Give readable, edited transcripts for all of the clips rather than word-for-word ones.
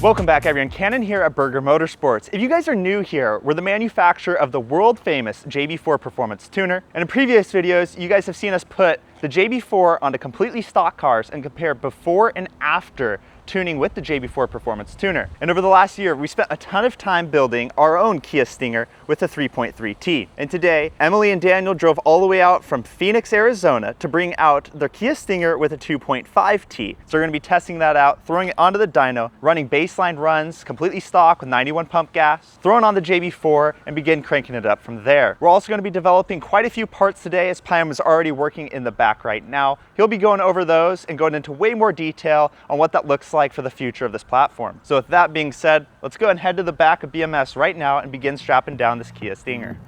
Welcome back, everyone. Cannon here at Burger Motorsports. If you guys are new here, we're the manufacturer of the world famous JB4 Performance Tuner. And in previous videos, you guys have seen us put the JB4 onto completely stock cars and compare before and after tuning with the JB4 Performance Tuner. And over the last year, we spent a ton of time building our own Kia Stinger with the 3.3T. And today, Emily and Daniel drove all the way out from Phoenix, Arizona to bring out their Kia Stinger with a 2.5T. So we're gonna be testing that out, throwing it onto the dyno, running baseline runs, completely stock with 91 pump gas, throwing on the JB4 and begin cranking it up from there. We're also gonna be developing quite a few parts today, as Pam is already working in the back right now. He'll be going over those and going into way more detail on what that looks like for the future of this platform. So with that being said, let's go and head to the back of BMS right now and begin strapping down this Kia Stinger.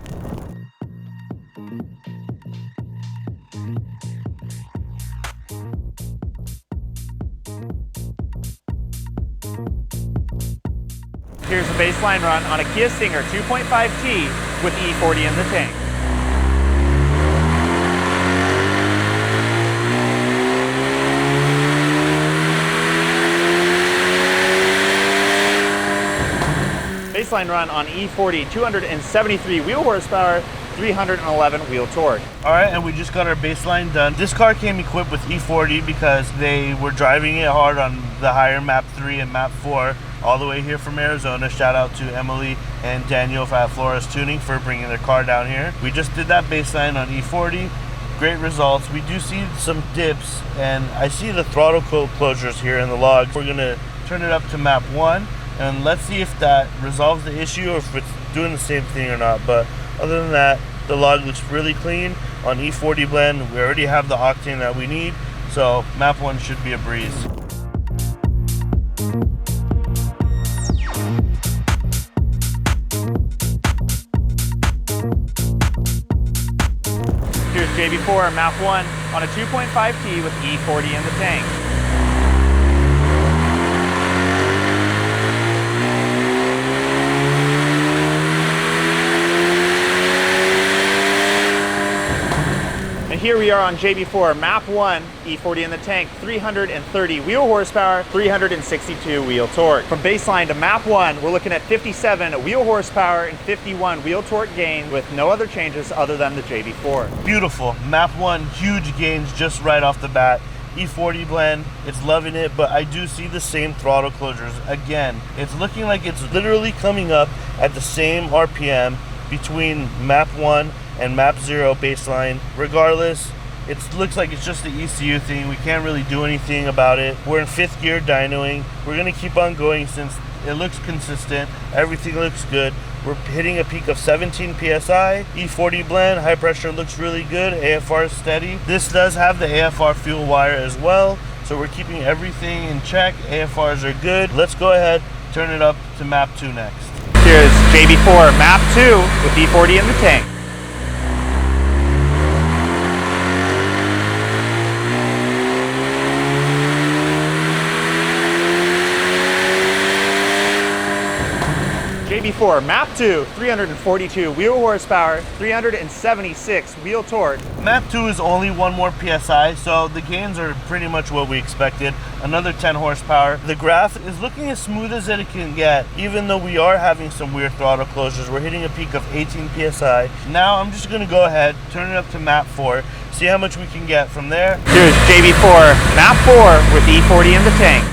Here's a baseline run on a Kia Stinger 2.5T with E40 in the tank. Baseline run on E40, 273 wheel horsepower, 311 wheel torque. All right, and we just got our baseline done. This car came equipped with E40 because they were driving it hard on the higher map 3 and map 4 all the way here from Arizona. Shout out to Emily and Daniel at Flores Tuning for bringing their car down here. We just did that baseline on E40. Great results. We do see some dips, and I see the throttle closures here in the log. We're gonna turn it up to map 1. And let's see if that resolves the issue or if it's doing the same thing or not. But other than that, the log looks really clean on E40 blend. We already have the octane that we need, so map 1 should be a breeze. Here's JB4 map 1 on a 2.5T with E40 in the tank. Here we are on JB4 map 1, E40 in the tank, 330 wheel horsepower, 362 wheel torque. From baseline to map 1, we're looking at 57 wheel horsepower and 51 wheel torque gain with no other changes other than the JB4. Beautiful. Map 1, huge gains just right off the bat. E40 blend, it's loving it, but I do see the same throttle closures. Again, it's looking like it's literally coming up at the same RPM between map 1 and map 0 baseline. Regardless, it looks like it's just the ECU thing. We can't really do anything about it. We're in 5th gear dynoing. We're gonna keep on going since it looks consistent. Everything looks good. We're hitting a peak of 17 PSI. E40 blend, high pressure looks really good. AFR is steady. This does have the AFR fuel wire as well, so we're keeping everything in check. AFRs are good. Let's go ahead, turn it up to map 2 next. Here's JB4 map 2 with E40 in the tank. JB4 map 2, 342 wheel horsepower, 376 wheel torque. Map 2 is only 1 more PSI, so the gains are pretty much what we expected. Another 10 horsepower. The graph is looking as smooth as it can get, even though we are having some weird throttle closures. We're hitting a peak of 18 PSI. Now I'm just gonna go ahead, turn it up to map 4, see how much we can get from there. Here's JB4 map 4 with E40 in the tank.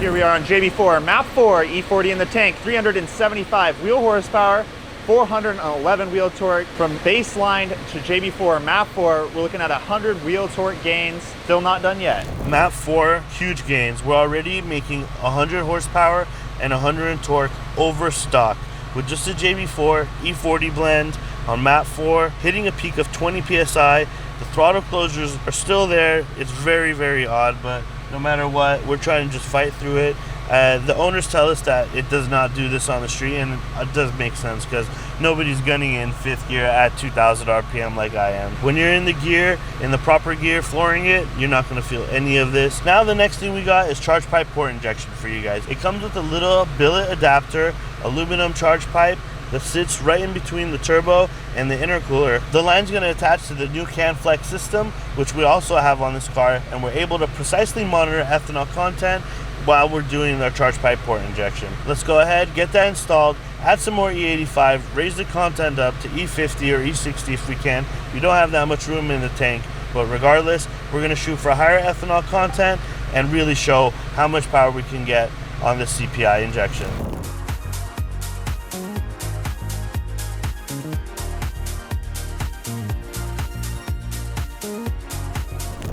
Here we are on JB4 map 4, E40 in the tank, 375 wheel horsepower, 411 wheel torque. From baseline to JB4 map 4, we're looking at 100 wheel torque gains. Still not done yet. Map 4, huge gains. We're already making 100 horsepower and 100 in torque over stock with just a JB4 E40 blend on map 4, hitting a peak of 20 PSI. The throttle closures are still there. It's very, very odd, but no matter what, we're trying to just fight through it. The owners tell us that it does not do this on the street, and it does make sense because nobody's gunning in 5th gear at 2,000 RPM like I am. When you're in the gear, in the proper gear, flooring it, you're not going to feel any of this. Now the next thing we got is charge pipe port injection for you guys. It comes with a little billet adapter, aluminum charge pipe. that sits right in between the turbo and the intercooler. The line's going to attach to the new CAN Flex system, which we also have on this car, and we're able to precisely monitor ethanol content while we're doing our charge pipe port injection. Let's go ahead, get that installed, add some more E85, raise the content up to E50 or E60 if we can. We don't have that much room in the tank, but regardless, we're going to shoot for higher ethanol content and really show how much power we can get on the CPI injection.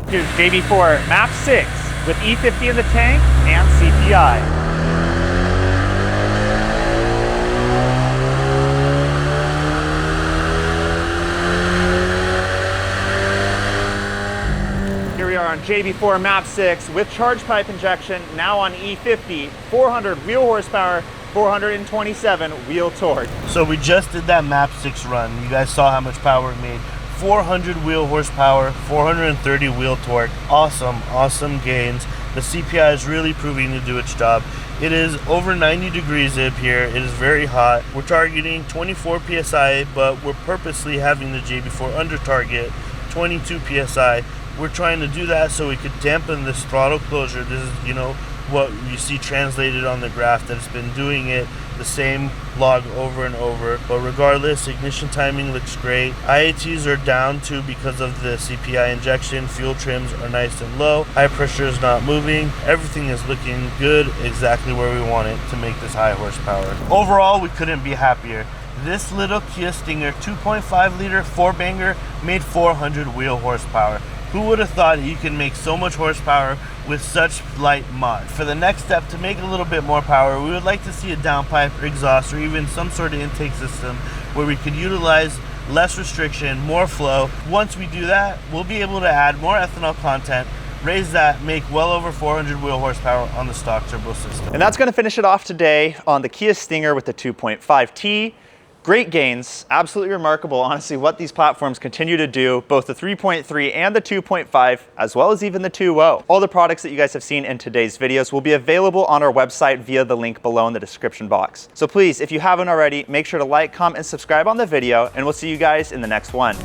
Here's JB4 Map 6 with E50 in the tank and CPI. Here we are on JB4 Map 6 with charge pipe injection, now on E50, 400 wheel horsepower, 427 wheel torque. So we just did that Map 6 run. You guys saw how much power it made. 400 wheel horsepower, 430 wheel torque. Awesome gains. The CPI is really proving to do its job. It is over 90 degrees up here. It is very hot. We're targeting 24 PSI, but we're purposely having the JB4 under target 22 PSI. We're trying to do that so we could dampen this throttle closure. This is, what you see translated on the graph, that it's been doing it the same log over and over. But regardless, ignition timing looks great. IATs are down too because of the CPI injection. Fuel trims are nice and low. High pressure is not moving. Everything is looking good, exactly where we want it to make this high horsepower. Overall, we couldn't be happier. This little Kia Stinger 2.5 liter 4-banger made 400 wheel horsepower. Who would have thought you can make so much horsepower with such light mod? For the next step, to make a little bit more power, we would like to see a downpipe, exhaust, or even some sort of intake system where we could utilize less restriction, more flow. Once we do that, we'll be able to add more ethanol content, raise that, make well over 400 wheel horsepower on the stock turbo system. And that's going to finish it off today on the Kia Stinger with the 2.5T. Great gains, absolutely remarkable, honestly, what these platforms continue to do, both the 3.3 and the 2.5, as well as even the 2.0. All the products that you guys have seen in today's videos will be available on our website via the link below in the description box. So please, if you haven't already, make sure to like, comment, and subscribe on the video, and we'll see you guys in the next one.